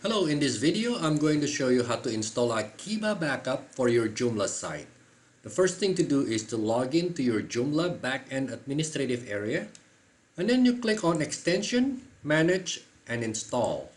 Hello, in this video, I'm going to show you how to install Akeeba backup for your Joomla site. The first thing to do is to log in to your Joomla backend administrative area, and then you click on Extension, Manage, and Install.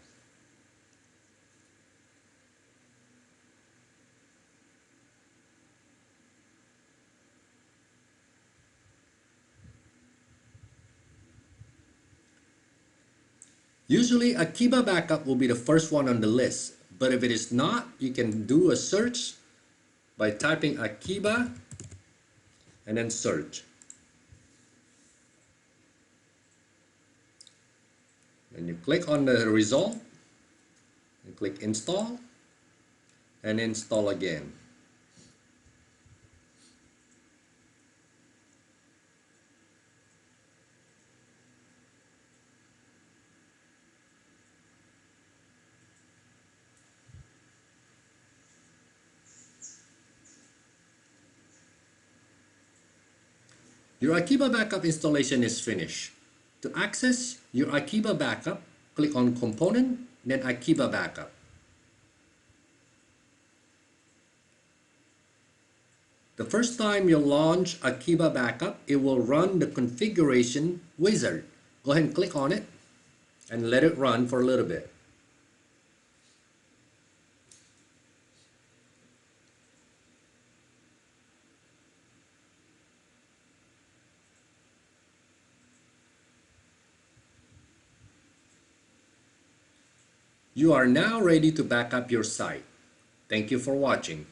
Usually, Akeeba backup will be the first one on the list, but if it is not, you can do a search by typing Akeeba and then search. Then you click on the result, you click Install, and install again. Your Akeeba backup installation is finished. To access your Akeeba backup, click on Component, then Akeeba backup. The first time you launch Akeeba backup, it will run the configuration wizard. Go ahead and click on it and let it run for a little bit. You are now ready to back up your site. Thank you for watching.